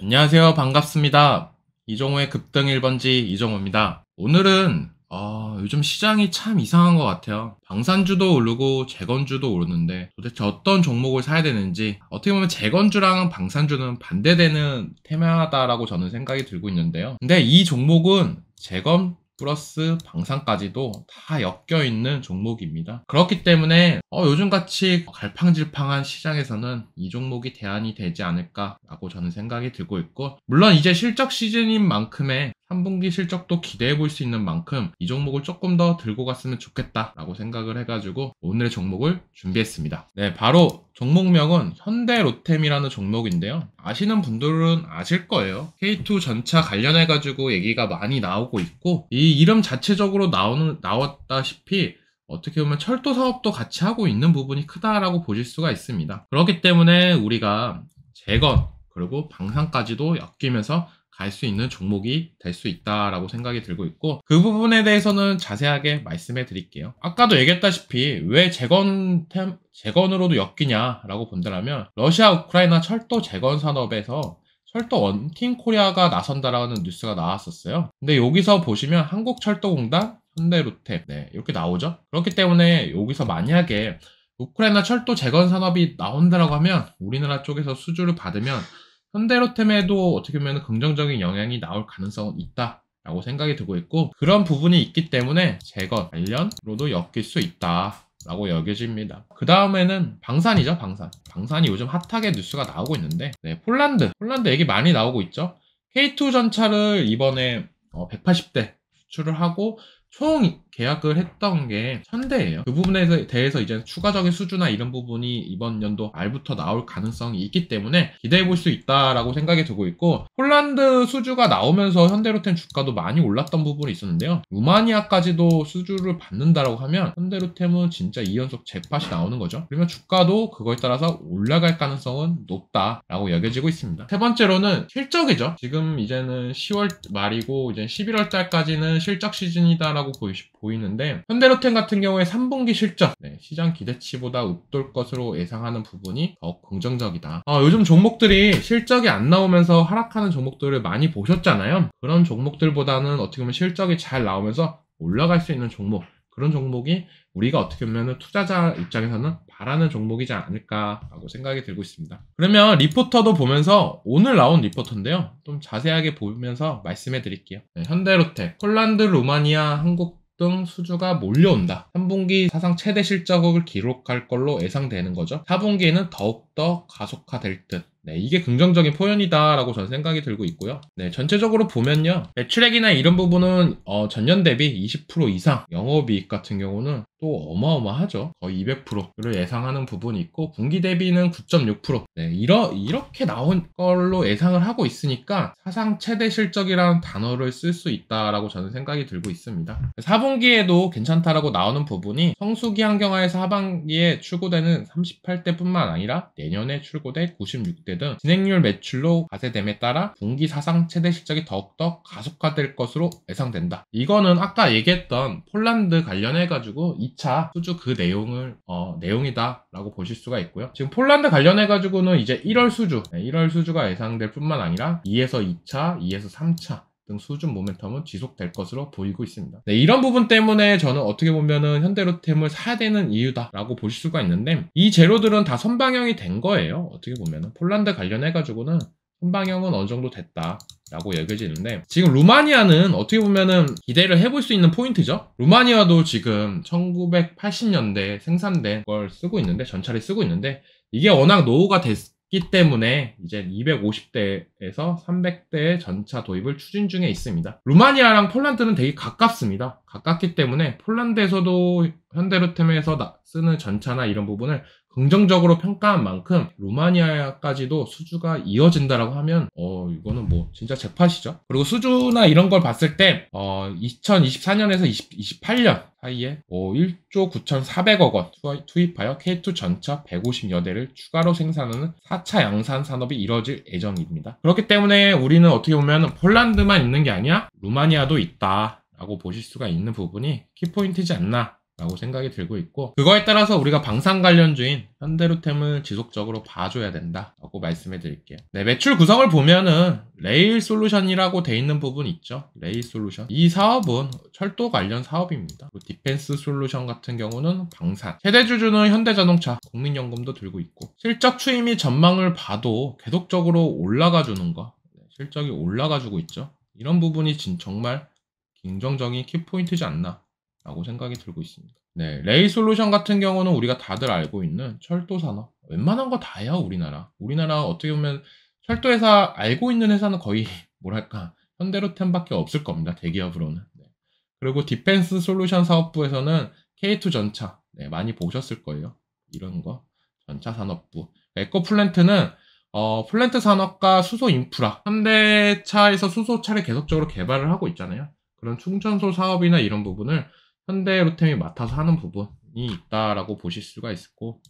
안녕하세요. 반갑습니다. 이종호의 급등 1번지 이종호입니다. 오늘은 요즘 시장이 참 이상한 것 같아요. 방산주도 오르고 재건주도 오르는데 도대체 어떤 종목을 사야 되는지, 어떻게 보면 재건주랑 방산주는 반대되는 테마다라고 저는 생각이 들고 있는데요. 근데 이 종목은 재건 플러스 방산까지도 다 엮여있는 종목입니다. 그렇기 때문에 요즘같이 갈팡질팡한 시장에서는 이 종목이 대안이 되지 않을까라고 저는 생각이 들고 있고, 물론 이제 실적 시즌인 만큼의 3분기 실적도 기대해 볼 수 있는 만큼 이 종목을 조금 더 들고 갔으면 좋겠다라고 생각을 해가지고 오늘의 종목을 준비했습니다. 네, 바로 종목명은 현대로템이라는 종목인데요. 아시는 분들은 아실 거예요. K2 전차 관련해가지고 얘기가 많이 나오고 있고, 이 이름 자체적으로 나왔다시피 어떻게 보면 철도 사업도 같이 하고 있는 부분이 크다라고 보실 수가 있습니다. 그렇기 때문에 우리가 재건 그리고 방산까지도 엮이면서 갈 수 있는 종목이 될 수 있다라고 생각이 들고 있고, 그 부분에 대해서는 자세하게 말씀해 드릴게요. 아까도 얘기했다시피 왜 재건으로도 엮이냐라고 본다면, 러시아 우크라이나 철도 재건 산업에서 철도 원팀 코리아가 나선다라는 뉴스가 나왔었어요. 근데 여기서 보시면 한국철도공단, 현대로템, 네, 이렇게 나오죠. 그렇기 때문에 여기서 만약에 우크라이나 철도 재건 산업이 나온다라고 하면, 우리나라 쪽에서 수주를 받으면 현대로템에도 어떻게 보면 긍정적인 영향이 나올 가능성은 있다라고 생각이 들고 있고, 그런 부분이 있기 때문에 재건 관련으로도 엮일 수 있다라고 여겨집니다. 그 다음에는 방산이죠. 방산이 요즘 핫하게 뉴스가 나오고 있는데, 네, 폴란드 얘기 많이 나오고 있죠. K2 전차를 이번에 180대 수출을 하고 총 계약을 했던 게 현대예요. 그 부분에 대해서 이제 추가적인 수주나 이런 부분이 이번 연도 말부터 나올 가능성이 있기 때문에 기대해 볼 수 있다라고 생각이 들고 있고, 폴란드 수주가 나오면서 현대로템 주가도 많이 올랐던 부분이 있었는데요. 루마니아까지도 수주를 받는다라고 하면 현대로템은 진짜 2연속 잭팟이 나오는 거죠. 그러면 주가도 그거에 따라서 올라갈 가능성은 높다라고 여겨지고 있습니다. 세 번째로는 실적이죠. 지금 이제는 10월 말이고 이제 11월 달까지는 실적 시즌이다라고 보이는데, 현대로템 같은 경우에 3분기 실적, 네, 시장 기대치보다 웃돌 것으로 예상하는 부분이 더욱 긍정적이다. 요즘 종목들이 실적이 안 나오면서 하락하는 종목들을 많이 보셨잖아요. 그런 종목들보다는 어떻게 보면 실적이 잘 나오면서 올라갈 수 있는 종목, 그런 종목이 우리가 어떻게 보면 투자자 입장에서는 바라는 종목이지 않을까라고 생각이 들고 있습니다. 그러면 리포터도 보면서, 오늘 나온 리포터인데요, 좀 자세하게 보면서 말씀해 드릴게요. 네, 현대로템, 폴란드, 루마니아, 한국 등 수주가 몰려온다. 3분기 사상 최대 실적을 기록할 걸로 예상되는 거죠. 4분기에는 더욱더 가속화될 듯. 네, 이게 긍정적인 포현이다라고 저는 생각이 들고 있고요. 네, 전체적으로 보면요, 매출액이나 이런 부분은 전년 대비 20% 이상, 영업이익 같은 경우는 또 어마어마하죠. 거의 200%를 예상하는 부분이 있고, 분기 대비는 9.6%. 네, 이렇게 나온 걸로 예상을 하고 있으니까 사상 최대 실적이라는 단어를 쓸 수 있다라고 저는 생각이 들고 있습니다. 4분기에도 괜찮다라고 나오는 부분이, 성수기 환경하에서 하반기에 출고되는 38대뿐만 아니라 내년에 출고될 96대 등 진행률 매출로 가세됨에 따라 분기 사상 최대 실적이 더욱더 가속화될 것으로 예상된다. 이거는 아까 얘기했던 폴란드 관련해가지고 2차 수주 그 내용이다 라고 보실 수가 있고요. 지금 폴란드 관련해가지고는 이제 1월 수주가 예상될 뿐만 아니라 2에서 2차, 2에서 3차 등 수준 모멘텀은 지속될 것으로 보이고 있습니다. 네, 이런 부분 때문에 저는 어떻게 보면은 현대로템을 사야 되는 이유다라고 보실 수가 있는데, 이 재료들은 다 선방영이 된 거예요. 어떻게 보면은 폴란드 관련해가지고는 선방영은 어느 정도 됐다라고 여겨지는데, 지금 루마니아는 어떻게 보면은 기대를 해볼 수 있는 포인트죠. 루마니아도 지금 1980년대 생산된 걸 쓰고 있는데, 전차를 쓰고 있는데, 이게 워낙 노후가 됐기 때문에 이제 250대에서 300대의 전차 도입을 추진 중에 있습니다. 루마니아랑 폴란드는 되게 가깝습니다. 가깝기 때문에 폴란드에서도 현대로템에서 쓰는 전차나 이런 부분을 긍정적으로 평가한 만큼 루마니아까지도 수주가 이어진다라고 하면 이거는 뭐 진짜 잭팟이죠. 그리고 수주나 이런 걸 봤을 때 2024년에서 2028년 사이에 1조 9,400억 원 투입하여 K2 전차 150여 대를 추가로 생산하는 4차 양산 산업이 이뤄질 예정입니다. 그렇기 때문에 우리는 어떻게 보면 폴란드만 있는 게 아니야, 루마니아도 있다 라고 보실 수가 있는 부분이 키포인트지 않나 라고 생각이 들고 있고, 그거에 따라서 우리가 방산 관련주인 현대로템을 지속적으로 봐줘야 된다 라고 말씀해 드릴게요. 네, 매출 구성을 보면은 레일 솔루션이라고 돼 있는 부분이 있죠. 레일 솔루션. 이 사업은 철도 관련 사업입니다. 디펜스 솔루션 같은 경우는 방산. 최대 주주는 현대자동차, 국민연금도 들고 있고, 실적 추이 및 전망을 봐도 계속적으로 올라가 주는 거, 실적이 올라가 주고 있죠. 이런 부분이 정말 긍정적인 키포인트지 않나 라고 생각이 들고 있습니다. 네, 레일 솔루션 같은 경우는 우리가 다들 알고 있는 철도 산업, 웬만한 거 다야 우리나라 어떻게 보면 철도회사 알고 있는 회사는 거의 뭐랄까 현대로템밖에 없을 겁니다. 대기업으로는. 네. 그리고 디펜스 솔루션 사업부에서는 K2 전차, 네, 많이 보셨을 거예요. 이런 거 전차 산업부. 에코 플랜트는 플랜트 산업과 수소 인프라, 현대차에서 수소차를 계속적으로 개발을 하고 있잖아요. 그런 충전소 사업이나 이런 부분을 현대로템이 맡아서 하는 부분이 있다라고 보실 수가 있고,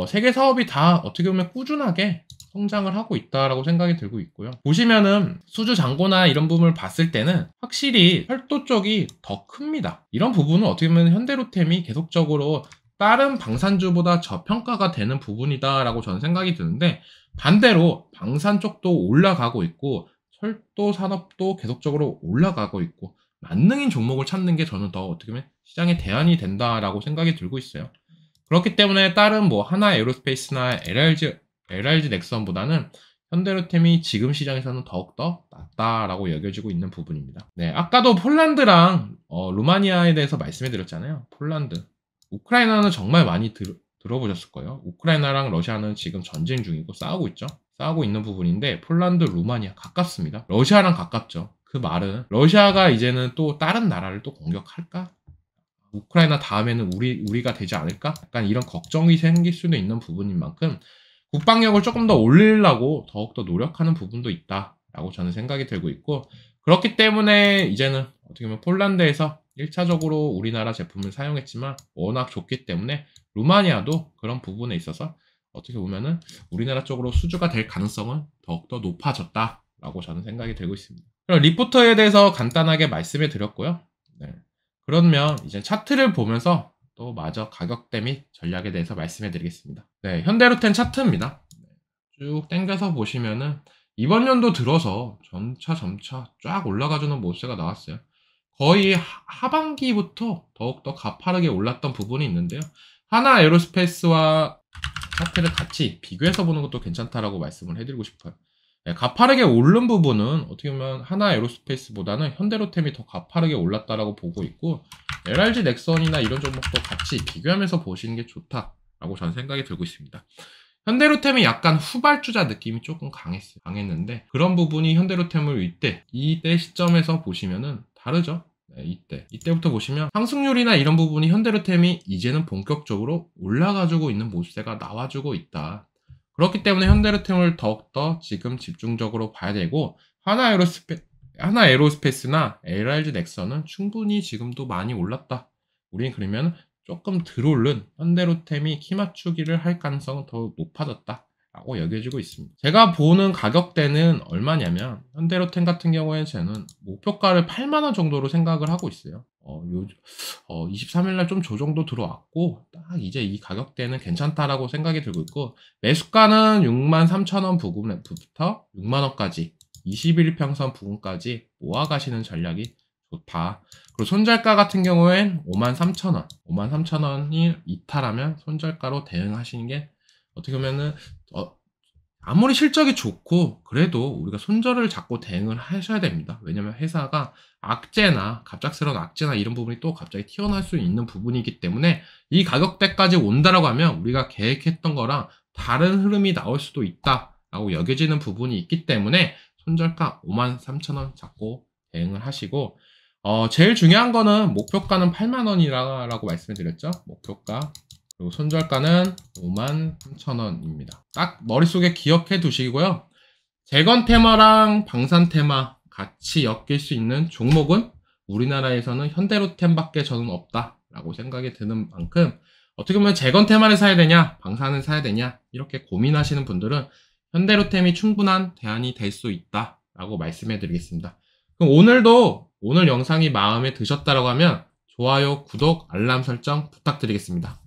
세계 사업이 다 어떻게 보면 꾸준하게 성장을 하고 있다라고 생각이 들고 있고요. 보시면은 수주 잔고나 이런 부분을 봤을 때는 확실히 철도 쪽이 더 큽니다. 이런 부분은 어떻게 보면 현대로템이 계속적으로 다른 방산주보다 저평가가 되는 부분이다라고 저는 생각이 드는데, 반대로 방산 쪽도 올라가고 있고 철도 산업도 계속적으로 올라가고 있고 만능인 종목을 찾는 게 저는 더 어떻게 보면 시장의 대안이 된다라고 생각이 들고 있어요. 그렇기 때문에 다른 뭐 하나 에어로스페이스나 LRG 넥선보다는 현대로템이 지금 시장에서는 더욱더 낫다라고 여겨지고 있는 부분입니다. 네, 아까도 폴란드랑 루마니아에 대해서 말씀해 드렸잖아요. 폴란드. 우크라이나는 정말 많이 들어보셨을 거예요. 우크라이나랑 러시아는 지금 전쟁 중이고 싸우고 있죠. 싸우고 있는 부분인데 폴란드, 루마니아 가깝습니다. 러시아랑 가깝죠. 그 말은 러시아가 이제는 또 다른 나라를 또 공격할까? 우크라이나 다음에는 우리가 되지 않을까? 약간 이런 걱정이 생길 수도 있는 부분인 만큼 국방력을 조금 더 올리려고 더욱더 노력하는 부분도 있다라고 저는 생각이 들고 있고, 그렇기 때문에 이제는 어떻게 보면 폴란드에서 1차적으로 우리나라 제품을 사용했지만 워낙 좋기 때문에 루마니아도 그런 부분에 있어서 어떻게 보면은 우리나라 쪽으로 수주가 될 가능성은 더욱더 높아졌다라고 저는 생각이 들고 있습니다. 그럼 리포터에 대해서 간단하게 말씀해 드렸고요. 네. 그러면 이제 차트를 보면서 또 마저 가격대 및 전략에 대해서 말씀해 드리겠습니다. 네, 현대로템 차트입니다. 쭉 당겨서 보시면은 이번 연도 들어서 점차 쫙 올라가주는 모습가 나왔어요. 거의 하반기부터 더욱더 가파르게 올랐던 부분이 있는데요. 하나 에어로스페이스와 차트를 같이 비교해서 보는 것도 괜찮다라고 말씀을 해드리고 싶어요. 네, 가파르게 오른 부분은 어떻게 보면 하나 에어로스페이스보다는 현대로템이 더 가파르게 올랐다라고 보고 있고, LRG 넥선이나 이런 종목도 같이 비교하면서 보시는 게 좋다라고 저는 생각이 들고 있습니다. 현대로템이 약간 후발주자 느낌이 조금 강했는데 그런 부분이 현대로템을 이때 시점에서 보시면은 다르죠. 네, 이때부터 보시면 상승률이나 이런 부분이 현대로템이 이제는 본격적으로 올라가지고 있는 모습세가 나와주고 있다. 그렇기 때문에 현대로템을 더욱더 지금 집중적으로 봐야 되고, 하나 에어로스페이스나 LRG 넥선은 충분히 지금도 많이 올랐다. 우리는 그러면 조금 들어오른 현대로템이 키 맞추기를 할 가능성은 더 높아졌다 라고 여겨지고 있습니다. 제가 보는 가격대는 얼마냐면 현대로템 같은 경우에는 저는 목표가를 8만원 정도로 생각을 하고 있어요. 23일날 좀 조정도 들어왔고 딱 이제 이 가격대는 괜찮다라고 생각이 들고 있고, 매수가는 63,000원 부분부터 6만원까지 21평선 부분까지 모아가시는 전략이 좋다. 그리고 손절가 같은 경우엔 53,000원 53,000원이 이탈하면 손절가로 대응하시는 게 어떻게 보면은 아무리 실적이 좋고 그래도 우리가 손절을 잡고 대응을 하셔야 됩니다. 왜냐면 회사가 악재나 갑작스러운 악재나 이런 부분이 또 갑자기 튀어나올 수 있는 부분이기 때문에 이 가격대까지 온다라고 하면 우리가 계획했던 거랑 다른 흐름이 나올 수도 있다라고 여겨지는 부분이 있기 때문에 손절가 53,000원 잡고 대응을 하시고, 제일 중요한 거는 목표가는 8만원이라고 말씀을 드렸죠. 목표가. 그리고 손절가는 53,000원입니다. 딱 머릿속에 기억해 두시고요. 재건 테마랑 방산 테마 같이 엮일 수 있는 종목은 우리나라에서는 현대로템밖에 저는 없다라고 생각이 드는 만큼, 어떻게 보면 재건 테마를 사야 되냐 방산을 사야 되냐 이렇게 고민하시는 분들은 현대로템이 충분한 대안이 될 수 있다라고 말씀해 드리겠습니다. 그럼 오늘 영상이 마음에 드셨다라고 하면 좋아요, 구독, 알람 설정 부탁드리겠습니다.